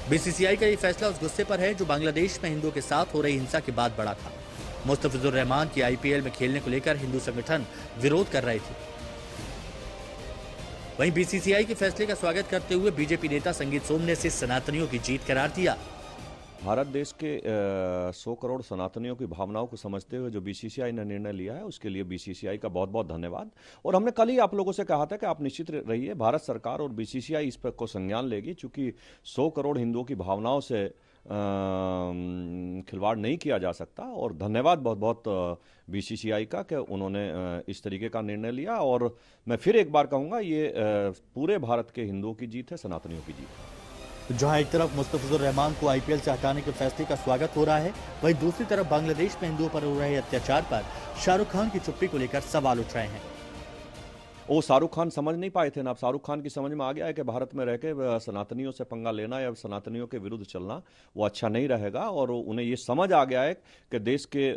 BCCI का ये फैसला उस गुस्से पर है जो बांग्लादेश में हिंदुओं के साथ हो रही हिंसा के बाद बड़ा था। मुस्तफिजुर रहमान की आईपीएल में खेलने को लेकर हिंदू संगठन विरोध कर रहे थे। वहीं बीसीसीआई के फैसले का स्वागत करते हुए बीजेपी नेता संगीत सोम ने इसे सनातनियों की जीत करार दिया। भारत देश के 100 करोड़ सनातनियों की भावनाओं को समझते हुए जो बीसीसीआई ने निर्णय लिया है उसके लिए बीसीसीआई का बहुत बहुत धन्यवाद। और हमने कल ही आप लोगों से कहा था कि आप निश्चित रहिए, भारत सरकार और बीसीसीआई इस पर को संज्ञान लेगी, चूंकि 100 करोड़ हिंदुओं की भावनाओं से खिलवाड़ नहीं किया जा सकता। और धन्यवाद बहुत बहुत बीसीसीआई का कि उन्होंने इस तरीके का निर्णय लिया। और मैं फिर एक बार कहूँगा, ये पूरे भारत के हिंदुओं की जीत है, सनातनियों की जीत है। जहां एक तरफ मुस्तफिजुर रहमान को आईपीएल से हटाने के फैसले का स्वागत हो रहा है, वहीं दूसरी तरफ बांग्लादेश में हिंदुओं पर हो रहे अत्याचार पर शाहरुख खान की चुप्पी को लेकर सवाल उठ रहे हैं। वो शाहरुख खान समझ नहीं पाए थे ना, अब शाहरुख खान की समझ में आ गया है कि भारत में रह के सनातनियों से पंगा लेना या सनातनियों के विरुद्ध चलना वो अच्छा नहीं रहेगा। और उन्हें ये समझ आ गया है कि देश के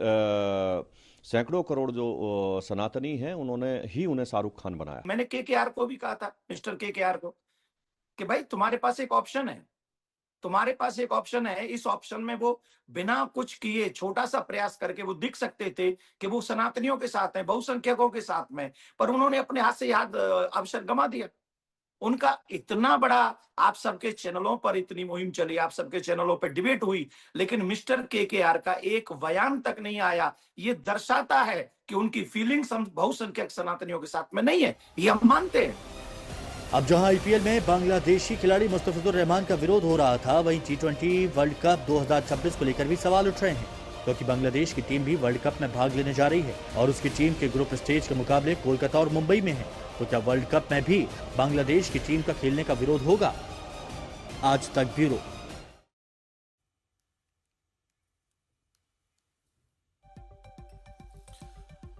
सैकड़ों करोड़ जो सनातनी हैं उन्हें शाहरुख खान बनाया। मैंने केकेआर को भी कहा था, मिस्टर केकेआर को, कि भाई तुम्हारे पास एक ऑप्शन है, तुम्हारे पास एक ऑप्शन है। इस ऑप्शन में वो बिना कुछ किए छोटा सा प्रयास करके वो दिख सकते थे कि वो सनातनियों के साथ हैं, बहुसंख्यकों के साथ में, पर उन्होंने अपने हाथ से याद अवसर गंवा दिया। उनका इतना बड़ा, आप सबके चैनलों पर इतनी मुहिम चली, आप सबके चैनलों पर डिबेट हुई, लेकिन मिस्टर केकेआर का एक बयान तक नहीं आया। ये दर्शाता है कि उनकी फीलिंग्स हम बहुसंख्यक सनातनियों के साथ में नहीं है, ये हम मानते हैं। अब जहां आईपीएल में बांग्लादेशी खिलाड़ी मुस्तफिजुर रहमान का विरोध हो रहा था, वहीं टी20 वर्ल्ड कप 2026 को लेकर भी सवाल उठ रहे हैं, क्योंकि बांग्लादेश की टीम भी वर्ल्ड कप में भाग लेने जा रही है और उसकी टीम के ग्रुप स्टेज के मुकाबले कोलकाता और मुंबई में है। तो क्या वर्ल्ड कप में भी बांग्लादेश की टीम का खेलने का विरोध होगा? आज तक ब्यूरो।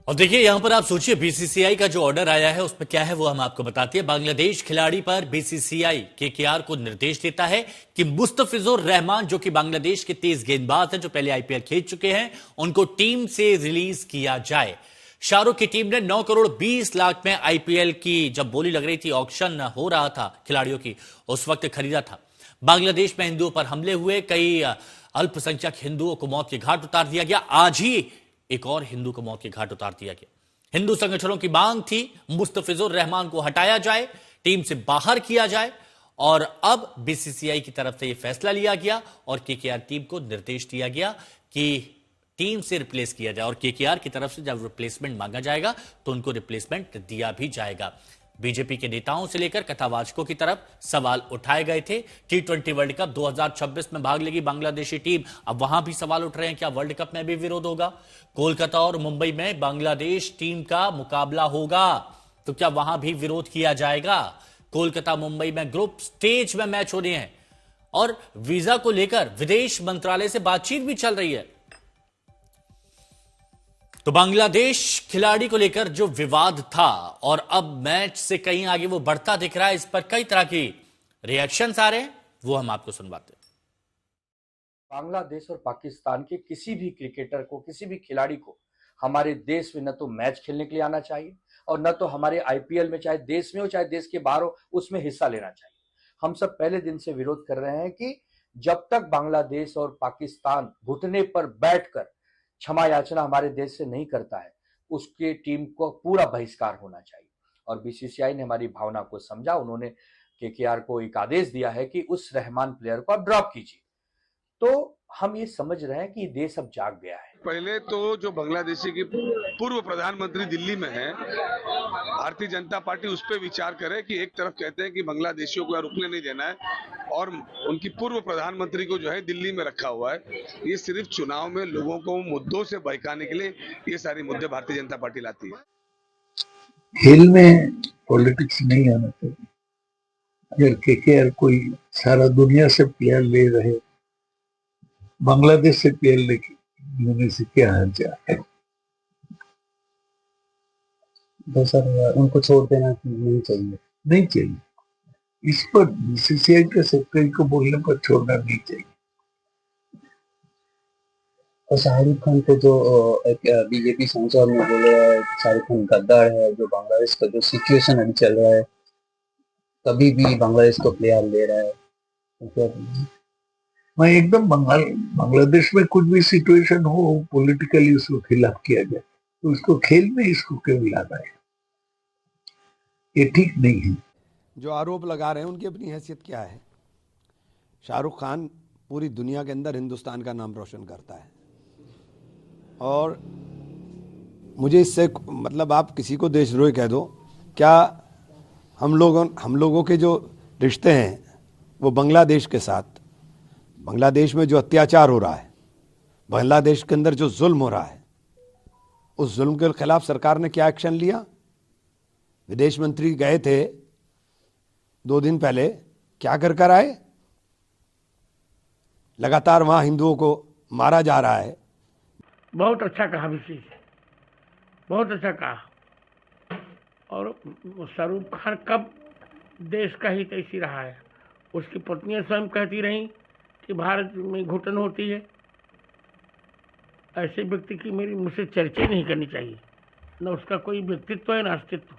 और देखिए यहां पर आप सोचिए, बीसीसीआई का जो ऑर्डर आया है उसमें क्या है वो हम आपको बताते हैं। बांग्लादेश खिलाड़ी पर बीसीसीआई केकेआर को निर्देश देता है कि मुस्तफिजुर रहमान, जो कि बांग्लादेश के तेज गेंदबाज हैं, जो पहले आईपीएल खेल चुके हैं, उनको टीम से रिलीज किया जाए। शाहरुख की टीम ने 9 करोड़ 20 लाख में आईपीएल की जब बोली लग रही थी, ऑक्शन हो रहा था खिलाड़ियों की, उस वक्त खरीदा था। बांग्लादेश में हिंदुओं पर हमले हुए, कई अल्पसंख्यक हिंदुओं को मौत के घाट उतार दिया गया। आज ही एक और हिंदू को मौत के घाट उतार दिया गया। हिंदू संगठनों की मांग थी मुस्तफिजुर रहमान को हटाया जाए, टीम से बाहर किया जाए, और अब बीसीसीआई की तरफ से यह फैसला लिया गया और केकेआर टीम को निर्देश दिया गया कि टीम से रिप्लेस किया जाए। और केकेआर की तरफ से जब रिप्लेसमेंट मांगा जाएगा तो उनको रिप्लेसमेंट दिया भी जाएगा। बीजेपी के नेताओं से लेकर कथावाचकों की तरफ सवाल उठाए गए थे। टी20 वर्ल्ड कप 2026 में भाग लेगी बांग्लादेशी टीम, अब वहां भी सवाल उठ रहे हैं, क्या वर्ल्ड कप में भी विरोध होगा? कोलकाता और मुंबई में बांग्लादेश टीम का मुकाबला होगा, तो क्या वहां भी विरोध किया जाएगा? कोलकाता मुंबई में ग्रुप स्टेज में मैच होने हैं और वीजा को लेकर विदेश मंत्रालय से बातचीत भी चल रही है। तो बांग्लादेश खिलाड़ी को लेकर जो विवाद था और अब मैच से कहीं आगे वो बढ़ता दिख रहा है, इस पर कई तरह की रिएक्शंस आ रहे हैं, वो हम आपको सुनवाते हैं। बांग्लादेश और पाकिस्तान के किसी भी क्रिकेटर को, किसी भी खिलाड़ी को हमारे देश में न तो मैच खेलने के लिए आना चाहिए और न तो हमारे आईपीएल में, चाहे देश में हो चाहे देश के बाहर हो, उसमें हिस्सा लेना चाहिए। हम सब पहले दिन से विरोध कर रहे हैं कि जब तक बांग्लादेश और पाकिस्तान घुटने पर बैठकर क्षमा याचना हमारे देश से नहीं करता है, उसके टीम को पूरा बहिष्कार होना चाहिए। और बीसीसीआई ने हमारी भावना को समझा, उन्होंने केकेआर को एक आदेश दिया है कि उस रहमान प्लेयर को आप ड्रॉप कीजिए। तो हम ये समझ रहे हैं कि देश अब जाग गया है। पहले तो जो बांग्लादेशी की पूर्व प्रधानमंत्री दिल्ली में है, भारतीय जनता पार्टी उस पर विचार करे कि एक तरफ कहते हैं कि बांग्लादेशियों को रुकने नहीं देना है और उनकी पूर्व प्रधानमंत्री को जो है दिल्ली में रखा हुआ है। ये सिर्फ चुनाव में लोगों को मुद्दों से बहकाने के लिए ये सारे मुद्दे भारतीय जनता पार्टी लाती है। खेल में पॉलिटिक्स नहीं आना चाहिए। अगर केकेआर कोई सारा दुनिया से प्लेयर ले रहे, बांग्लादेश से प्लेयर लेने से क्या हर्जा है? तो सर उनको छोड़ देना नहीं चाहिए। नहीं चाहिए। इस पर बीसीसीआई के सेक्रेटरी को बोलने पर छोड़ना नहीं चाहिए। और शाहरुख खान को जो बीजेपी सांसद ने बोला है शाहरुख खान गद्दार है, जो बांग्लादेश का जो सिचुएशन अभी चल रहा है, कभी भी बांग्लादेश को प्लेयर ले रहा है, तो मैं एकदम बांग्लादेश में कुछ भी सिचुएशन हो पॉलिटिकली उसको खिलाफ किया जाए, तो उसको खेल में इसको क्यों लाना है? ये ठीक नहीं है। जो आरोप लगा रहे हैं उनकी अपनी हैसियत क्या है? शाहरुख खान पूरी दुनिया के अंदर हिंदुस्तान का नाम रोशन करता है, और मुझे इससे मतलब आप किसी को देशद्रोही कह दो, क्या हम लोगों के जो रिश्ते हैं वो बांग्लादेश के साथ, बांग्लादेश में जो अत्याचार हो रहा है, बांग्लादेश के अंदर जो जुल्म हो रहा है, उस जुल्म के खिलाफ सरकार ने क्या एक्शन लिया? विदेश मंत्री गए थे 2 दिन पहले, क्या कर आए? लगातार वहां हिंदुओं को मारा जा रहा है। बहुत अच्छा कहा विशेष, बहुत अच्छा कहा। और शाहरुख खान कब देश का हित ऐसी रहा है? उसकी पत्नियां स्वयं कहती रहीं कि भारत में घुटन होती है। ऐसे व्यक्ति की मुझसे चर्चा नहीं करनी चाहिए, न उसका कोई व्यक्तित्व है न अस्तित्व।